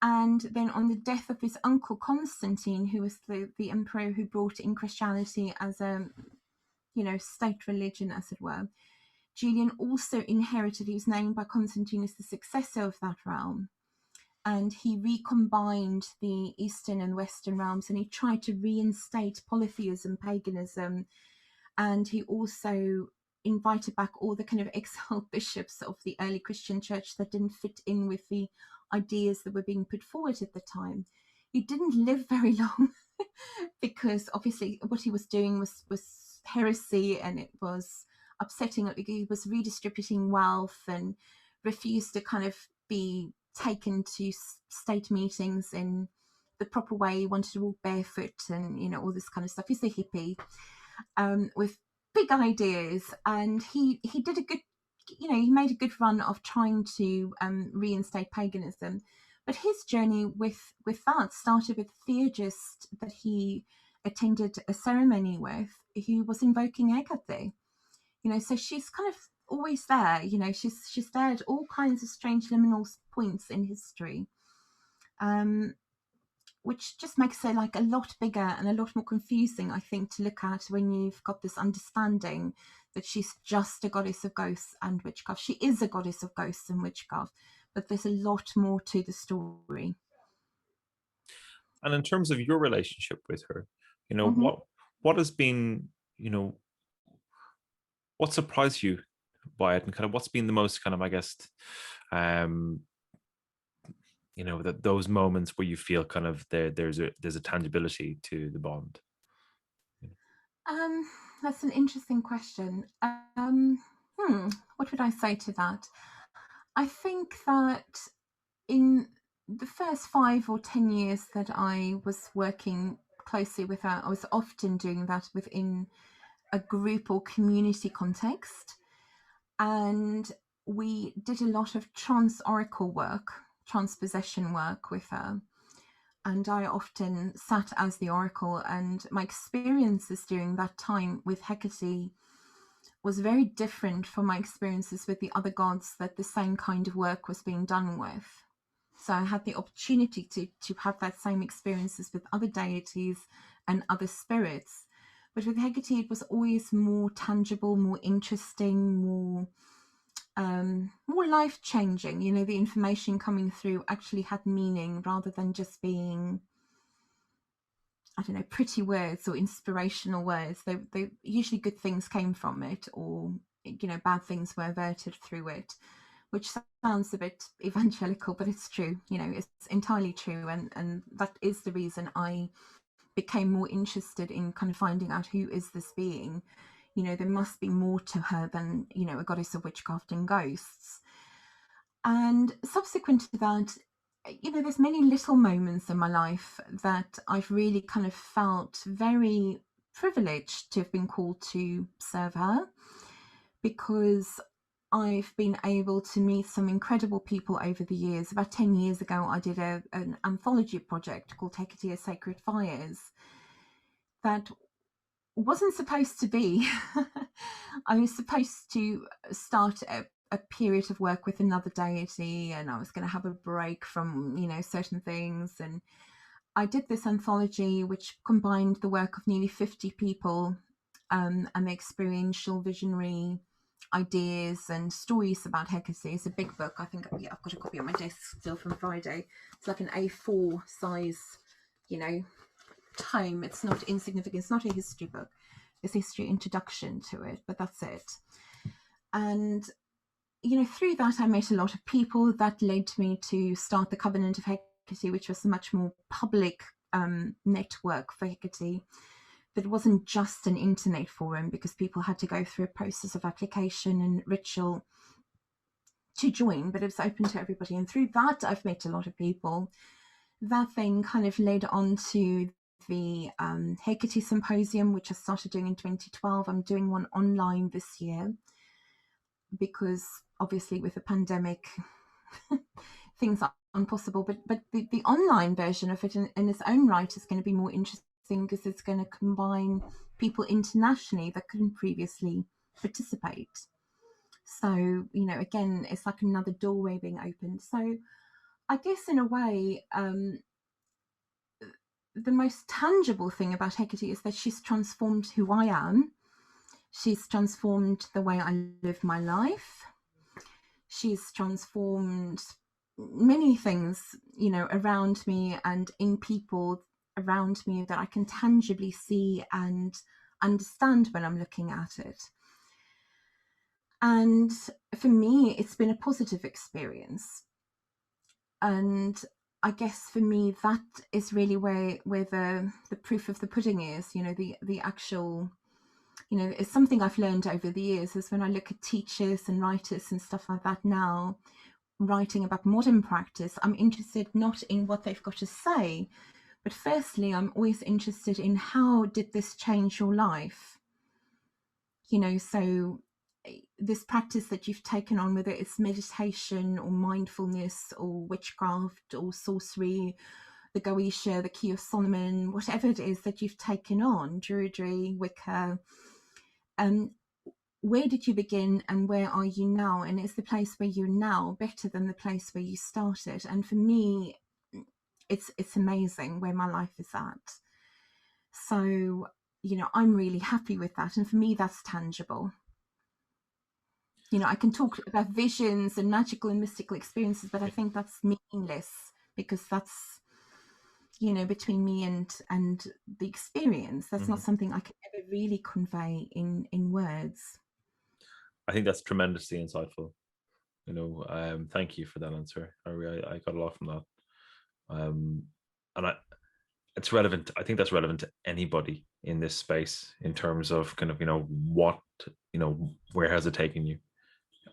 and then on the death of his uncle Constantine, who was the emperor who brought in Christianity as a state religion, as it were, Julian also inherited. He was named by Constantine as the successor of that realm. And he recombined the Eastern and Western realms, and he tried to reinstate polytheism, paganism, and he also invited back all the kind of exiled bishops of the early Christian church that didn't fit in with the ideas that were being put forward at the time. He didn't live very long because obviously what he was doing was heresy, and it was upsetting. He was redistributing wealth and refused to kind of be taken to state meetings in the proper way. He wanted to walk barefoot and all this kind of stuff. He's a hippie with big ideas, and he did a good, he made a good run of trying to reinstate paganism. But his journey with that started with a theurgist that he attended a ceremony with, who was invoking Hecate. So she's kind of always there. She's there at all kinds of strange liminal points in history, which just makes her like a lot bigger and a lot more confusing, I think, to look at when you've got this understanding that she's just a goddess of ghosts and witchcraft. She is a goddess of ghosts and witchcraft, but there's a lot more to the story. And in terms of your relationship with her, what has been, what surprised you by it, and kind of what's been the most kind of, I guess, that those moments where you feel kind of there's a tangibility to the bond? That's an interesting question. What would I say to that? I think that in the first 5 or 10 years that I was working closely with her, I was often doing that within a group or community context. And we did a lot of trans-oracle work, transpossession work with her. and I often sat as the oracle, and my experiences during that time with Hecate was very different from my experiences with the other gods that the same kind of work was being done with. So I had the opportunity to have that same experiences with other deities and other spirits. But with Hecate, it was always more tangible, more interesting, more life-changing. You know, the information coming through actually had meaning rather than just being, I don't know, pretty words or inspirational words. They usually good things came from it, or, you know, bad things were averted through it, which sounds a bit evangelical, but it's true. You know, it's entirely true, and that is the reason I became more interested in kind of finding out who is this being. You know, there must be more to her than, you know, a goddess of witchcraft and ghosts. And subsequent to that, you know, there's many little moments in my life that I've really kind of felt very privileged to have been called to serve her, because I've been able to meet some incredible people over the years. About 10 years ago, I did an anthology project called Hecate Sacred Fires that wasn't supposed to be. I was supposed to start a period of work with another deity, and I was going to have a break from, you know, certain things. And I did this anthology which combined the work of nearly 50 people, and the experiential visionary ideas and stories about Hecate. It's a big book. I think, yeah, I've got a copy on my desk still from Friday. It's like an A4 size, you know, tome. It's not insignificant. It's not a history book. It's a history introduction to it, but that's it. And, you know, through that I met a lot of people. That led me to start the Covenant of Hecate, which was a much more public network for Hecate. That wasn't just an internet forum, because people had to go through a process of application and ritual to join, but it was open to everybody. And through that, I've met a lot of people. That then kind of led on to the Hecate Symposium, which I started doing in 2012. I'm doing one online this year, because obviously with the pandemic, things are impossible. But the online version of it in its own right is going to be more interesting, because it's going to combine people internationally that couldn't previously participate. So, you know, again, it's like another doorway being opened. So I guess in a way, the most tangible thing about Hecate is that she's transformed who I am. She's transformed the way I live my life. She's transformed many things, you know, around me and in people around me that I can tangibly see and understand when I'm looking at it. And for me, it's been a positive experience. And I guess for me, that is really where the proof of the pudding is, you know, the actual, you know, it's something I've learned over the years, is when I look at teachers and writers and stuff like that now, writing about modern practice, I'm interested not in what they've got to say, but firstly, I'm always interested in how did this change your life? You know, so this practice that you've taken on, whether it's meditation or mindfulness or witchcraft or sorcery, the Goetia, the Key of Solomon, whatever it is that you've taken on, Druidry, Wicca, where did you begin and where are you now? And is the place where you're now better than the place where you started? And for me, it's amazing where my life is at. So, you know, I'm really happy with that. And for me, that's tangible. You know, I can talk about visions and magical and mystical experiences, but I think that's meaningless, because that's, you know, between me and the experience. That's not something I can ever really convey in words. I think that's tremendously insightful. You know, thank you for that answer. I got a lot from that. And it's relevant. I think that's relevant to anybody in this space in terms of kind of, you know, what, you know, where has it taken you?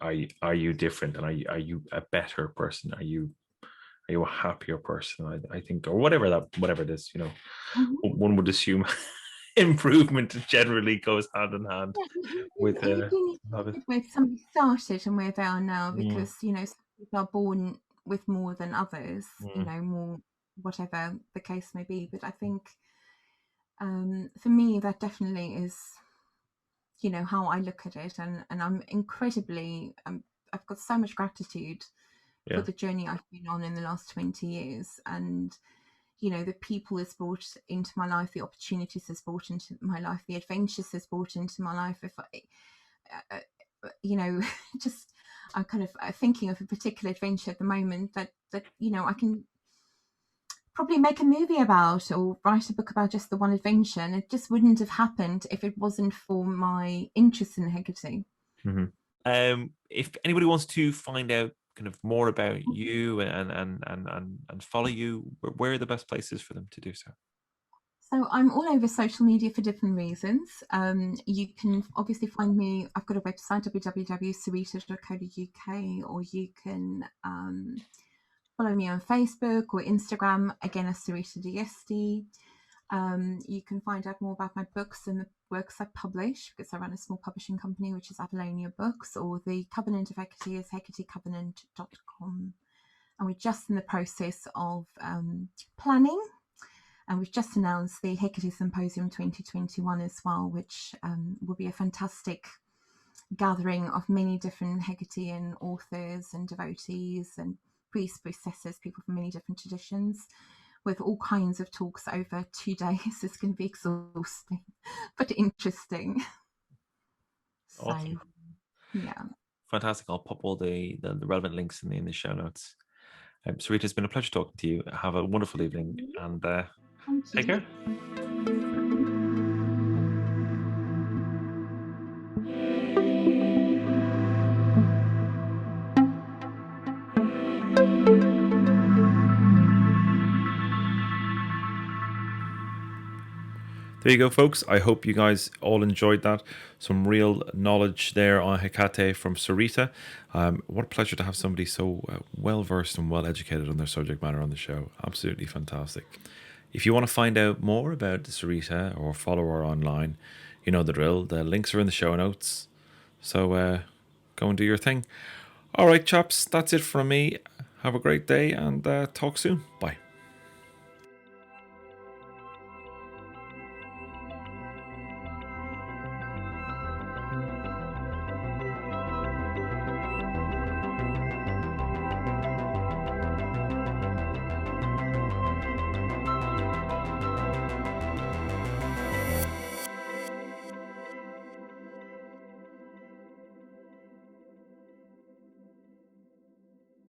Are you different, and are you a better person? Are you a happier person? I think, or whatever it is, you know, one would assume improvement generally goes hand in hand with where somebody started and where they are now, because you know, some people are born with more than others, you know, more whatever the case may be. But I think for me, that definitely is, how I look at it, and I'm incredibly, I've got so much gratitude for the journey I've been on in the last 20 years, and the people has brought into my life, the opportunities has brought into my life, the adventures has brought into my life. If I, just I'm kind of thinking of a particular adventure at the moment that I can probably make a movie about or write a book about just the one adventure, and it just wouldn't have happened if it wasn't for my interest in Hecate. If anybody wants to find out kind of more about you and follow you, where are the best places for them to do so? So I'm all over social media for different reasons. You can obviously find me. I've got a website, www.sorita.co.uk, or you can follow me on Facebook or Instagram, again as Serita DSD. You can find out more about my books and the works I publish, because I run a small publishing company, which is Apollonia Books, or the Covenant of Hecate is hecatecovenant.com. And we're just in the process of planning. And we've just announced the Hecate Symposium 2021 as well, which will be a fantastic gathering of many different Hecatean authors and devotees and priests, priestesses, people from many different traditions, with all kinds of talks over 2 days. It's going to be exhausting, but interesting. Awesome. So, yeah. Fantastic. I'll pop all the relevant links in the show notes. Sarita, it's been a pleasure talking to you. Have a wonderful evening, and take care. There you go, folks. I hope you guys all enjoyed that. Some real knowledge there on Hecate from Sorita. What a pleasure to have somebody so well-versed and well-educated on their subject matter on the show. Absolutely fantastic. If you want to find out more about Sorita or follow her online, you know the drill. The links are in the show notes. So go and do your thing. All right, chaps, that's it from me. Have a great day and talk soon. Bye.